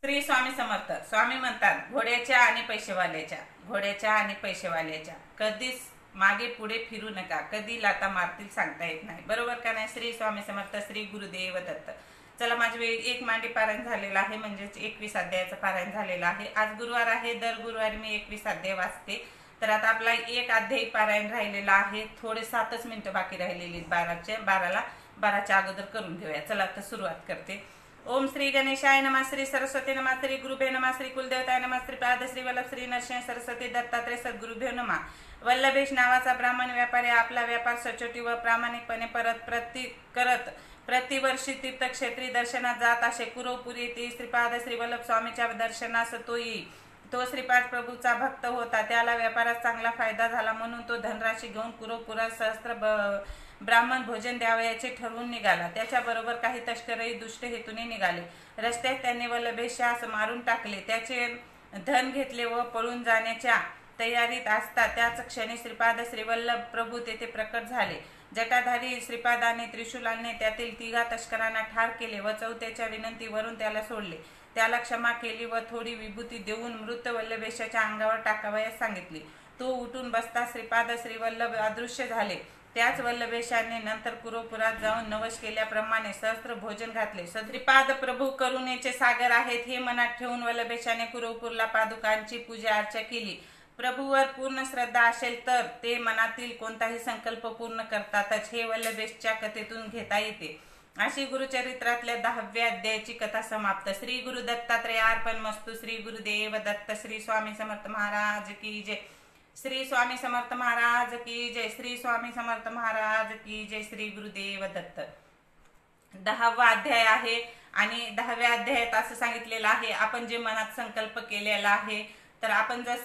श्री स्वामी समर्थ. स्वामी म्हणतात घोड्याच्या आणि पैसेवाल्याच्या कधीच मागे पुढे फिरू नका, कधी लाता मारतील सांगता येत नाही. बरोबर का नाही? श्री स्वामी समर्थ. श्री गुरुदेव दत्त. चला, माझे एक मांडी पारायण झालेलं आहे, म्हणजेच 21 अध्यायाचं पारायण झालेलं आहे. आज गुरुवार आहे, दर गुरुवारी मी 21 अध्याय वाचते. तर आता आपला एक अध्याय पारायण राहिलेला आहे. थोडे 7 मिनिटं बाकी राहिलेली, 12च्या अगोदर करून घेऊया. चला आता सुरुवात करते. ओम श्री गणेशाय नमः, श्री सरस्वती नमः, श्री गुरुभ्यो नमः, श्री कुलदेवताय नमः, श्री पाद श्री वल्लभ श्री नरसिंह सरस्वती दत्तात्रय सद्गुरुभ्यो नमः. वल्लभेश नावाचा ब्राह्मण व्यापारी आपला व्यापार सचोटी व प्रामाणिकपणे करत प्रतिवर्षी तीर्थक्षेत्री दर्शनात जात असे. कुरवपुरी येथे श्रीपाद श्री वल्लभ स्वामीच्या दर्शनास तो श्रीपाद प्रभूचा भक्त होता. त्याला व्यापारात चांगला फायदा झाला, म्हणून तो धनराशी घेऊन कुरवपुरात सहस्त्र ब्राह्मण भोजन द्यावयाचे ठरवून निघाला. त्याच्याबरोबर काही तस्करही दुष्ट हेतूने निघाले. रस्त्यात त्यांनी वल्लभेशास मारून टाकले. त्याचे धन घेतले व पळून जाण्याच्या तयारीत असता त्याच क्षणी श्रीपाद श्रीवल्लभ प्रभू तेथे प्रकट झाले. जटाधारी श्रीपादाने त्रिशूलाने त्यातील 3 तस्करांना ठार केले व 4थ्याच्या विनंतीवरून त्याला सोडले. त्याला क्षमा केली व थोडी विभूती देऊन मृत वल्लभेशाच्या अंगावर टाकावयास सांगितले. तो उठून बसता श्रीपाद श्रीवल्लभ अदृश्य झाले. त्याच वल्लभेशाने नंतर कुरवपुरात जाऊन नवस केल्याप्रमाणे सहस्त्र भोजन घातले. श्रीपाद प्रभू करुणेचे सागर आहेत हे मनात ठेवून वल्लभेशाने कुरवपूरला पादुकांची पूजा अर्चा केली. प्रभूवर पूर्ण श्रद्धा असेल तर ते मनातील कोणताही संकल्प पूर्ण करतातच, हे वल्लभेशच्या कथेतून घेता येते. अशी गुरुचरित्रातल्या 10व्या अध्यायाची कथा समाप्त. श्री गुरु दत्तात्रय अर्पणमस्तु. श्री गुरुदेव दत्त. श्री स्वामी समर्थ महाराज की जय. श्री स्वामी समर्थ महाराज की जय. श्री स्वामी समर्थ महाराज की जय. श्री गुरुदेव दत्त. 10वा अध्याय आहे आणि 10व्या अध्यायात असं सांगितलेलं आहे, आपण जे मनात संकल्प केलेला आहे, तर आपण जर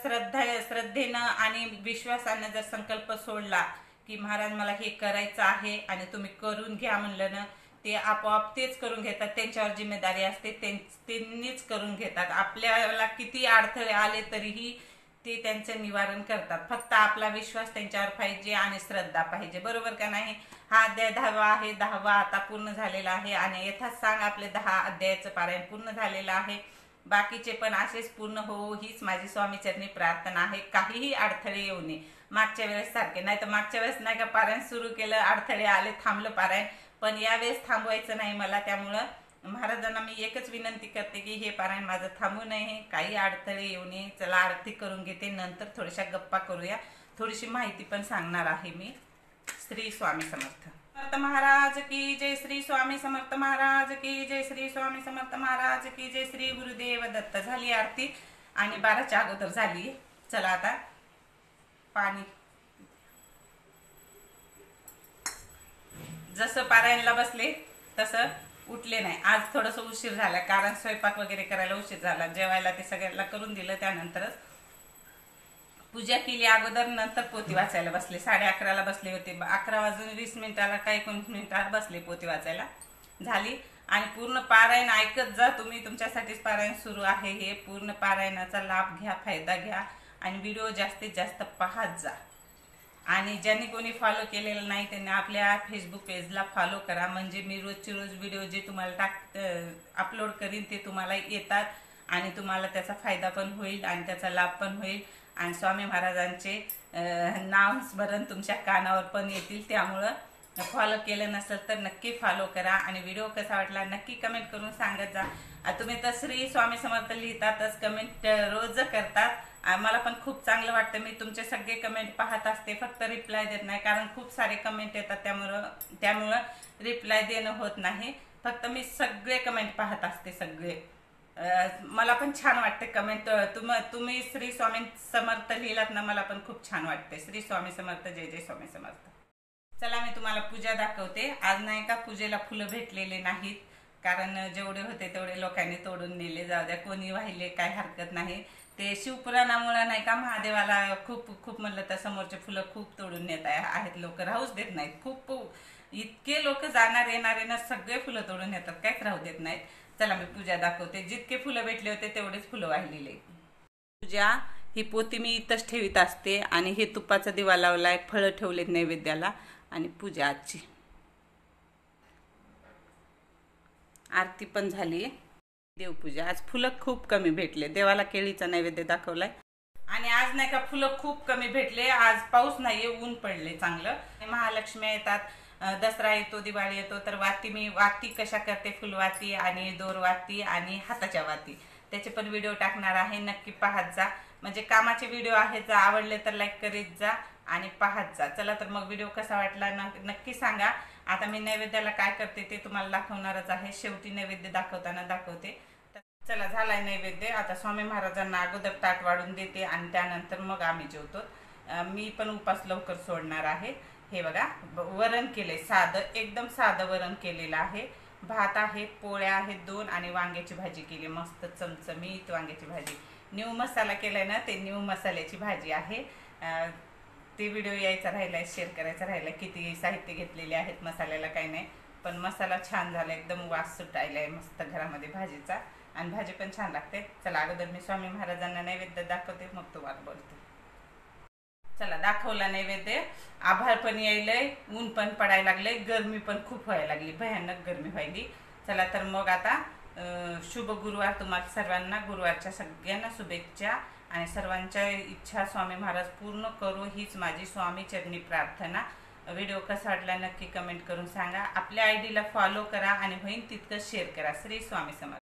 श्रद्धेनं आणि विश्वासानं जर संकल्प सोडला की महाराज मला हे करायचं आहे आणि तुम्ही करून घ्या म्हणलं ना, ते आपोआप तेच करून घेतात. त्यांच्यावर जिम्मेदारी असते, त्यांनीच करून घेतात. आपल्याला किती अडथळे आले तरीही ते त्यांचं निवारण करतात. फक्त आपला विश्वास त्यांच्यावर पाहिजे आणि श्रद्धा पाहिजे. बरोबर का नाही? हा अध्याय 10वा आहे. 10वा आता पूर्ण झालेला आहे आणि यथाच सांग आपले 10 अध्यायाचं पारायण पूर्ण झालेलं आहे. बाकीचे पण असेच पूर्ण हो हीच माझी स्वामीचरणी प्रार्थना आहे. काहीही अडथळे येऊ नये मागच्या वेळेस सारखे. नाही तर मागच्या वेळेस नाही का पारायण सुरू केलं, अडथळे आले, थांबलं पारायण, पण यावेळेस थांबवायचं नाही मला. त्यामुळं महाराजांना मी एकच विनंती करते की हे पारायण माझं थांबू नये, काही अडथळे येऊ नये. चला आरती करून घेते, नंतर थोड्याशा गप्पा करूया, थोडीशी माहिती पण सांगणार आहे मी. श्री स्वामी समर्थ महाराज की जय. श्री स्वामी समर्थ महाराज की जय. श्री स्वामी समर्थ महाराज की जय. श्री गुरुदेव दत्त. झाली आरती आणि 12च्या अगोदर झाली. चला आता पाणी. जसं पारायणला बसले तसं उठले नाही. आज थोडस उशीर झाला, कारण स्वयंपाक वगैरे करायला उशीर झाला. जेवायला ते सगळ्यांना करून दिलं, त्यानंतरच पूजा केली अगोदर, नंतर पोथी वाचायला बसले. 11:30ला बसले होते. 11:20 काही 19 मिनिटाला बसले पोथी वाचायला. झाली आणि पूर्ण पारायण ऐकत जा तुम्ही. तुमच्यासाठीच पारायण सुरू आहे हे. पूर्ण पारायणाचा लाभ घ्या, फायदा घ्या आणि व्हिडिओ जास्तीत जास्त पाहत जा. आणि ज्यांनी कोणी फॉलो केलेलं नाही त्यांनी आपल्या फेसबुक पेजला फॉलो करा, म्हणजे मी रोजची रोज व्हिडिओ जे तुम्हाला अपलोड करीन ते तुम्हाला येतात आणि तुम्हाला त्याचा फायदा पण होईल आणि त्याचा लाभ पण होईल आणि स्वामी महाराजांचे नाव स्मरण तुमच्या कानावर पण येतील. त्यामुळं फॉलो केलं नसेल तर नक्की फॉलो करा आणि व्हिडिओ कसा वाटला नक्की कमेंट करून सांगत जा. तुम्ही तर श्री स्वामी समर्थ लिहितातच, कमेंट रोज करतात. मला पण खूप चांगलं वाटतं. मी तुमचे सगळे कमेंट पाहत असते, फक्त रिप्लाय देत नाही, कारण खूप सारे कमेंट येतात. त्यामुळं रिप्लाय देणं होत नाही. फक्त मी सगळे कमेंट पाहत असते, सगळे. मला पण छान वाटते कमेंट. तुम्ही श्री स्वामी समर्थ लिहिलात ना, मला पण खूप छान वाटते. श्री स्वामी समर्थ. जय जय स्वामी समर्थ. चला मी तुम्हाला पूजा दाखवते. आज नाही का पूजेला फुलं भेटलेले नाहीत, कारण जेवढे होते तेवढे लोकांनी तोडून नेले. जाऊ द्या, कोणी वाहिले काय हरकत नाही. ते शिवपुराणामुळे नाही का महादेवाला खूप म्हणलं तर समोरचे फुलं खूप तोडून नेत आहेत लोक, राहूच देत नाहीत. खूप इतके लोक जाणार येणारे ना, सगळे फुलं तोडून येतात, काहीच राहू देत नाहीत. चला मी पूजा दाखवते. जितके फुलं भेटले होते तेवढेच फुलं वाहिलेले. पूजा ही पोती मी इथंच ठेवीत असते आणि हे तुपाचा दिवा लावलाय, फळं ठेवलेत नैवेद्याला आणि पूजा आजची. आरती पण झाली. देवपूजा आज फुलं खूप कमी भेटले, देवाला केळीचा नैवेद्य दाखवलाय. आणि आज नाही का फुलं खूप कमी भेटले, आज पाऊस नाहीये, ऊन पडले चांगलं. महालक्ष्मी येतात, दसरा येतो, दिवाळी येतो, तर मी वाती कशा करते, फुलवाती आणि दोरवाती आणि हाताच्या वाती, त्याचे पण व्हिडिओ टाकणार आहे. नक्की पाहत जा. म्हणजे कामाचे व्हिडिओ आहेत, जर आवडले तर लाईक करीत जा आणि पाहत जा. चला तर मग व्हिडिओ कसा वाटला नक्की सांगा. आता मी नैवेद्याला काय करते ते तुम्हाला दाखवणारच आहे, शेवटी नैवेद्य दाखवताना दाखवते. चला झालाय नैवेद्य. आता स्वामी महाराजांना अगोदर ताट वाढून देते आणि त्यानंतर मग आम्ही जेवतो. मी पण उपास लवकर सोडणार आहे. हे बघा, वरण केले साधं, एकदम साधं वरण केलेलं आहे. भात आहे, पोळ्या आहेत 2 आणि वांग्याची भाजी केली, मस्त चमचमीत वांग्याची भाजी. न्यू मसाला केलाय ना, ते न्यू मसाल्याची भाजी आहे. ते व्हिडिओ यायचा राहिलाय, शेअर करायचा राहिला. किती साहित्य घेतलेले आहेत मसाल्याला काही नाही, पण मसाला छान झाला, एकदम वास सुटायलाय मस्त घरामध्ये भाजीचा, आणि भाजी पण छान लागते. चला अगोदर मी स्वामी महाराजांना नैवेद्य दाखवते, मग तुम्हाला बोलते. चला दाखवला नैवेद्य. आभाळ पण यायलंय, ऊन पण पडायला लागलंय, गरमी पण खूप व्हायला लागली, भयानक गरमी व्हायली. चला तर मग आता शुभ गुरुवार तुम्हाला सर्वांना, गुरुवारच्या सगळ्यांना शुभेच्छा, आणि सर्वांच्या इच्छा स्वामी महाराज पूर्ण करो हीच माझी स्वामी चरणी प्रार्थना. व्हिडिओ कसा वाटला नक्की कमेंट करून सांगा. आपल्या आयडीला फॉलो करा आणि होईल तितकं शेअर करा. श्री स्वामी समर्थ.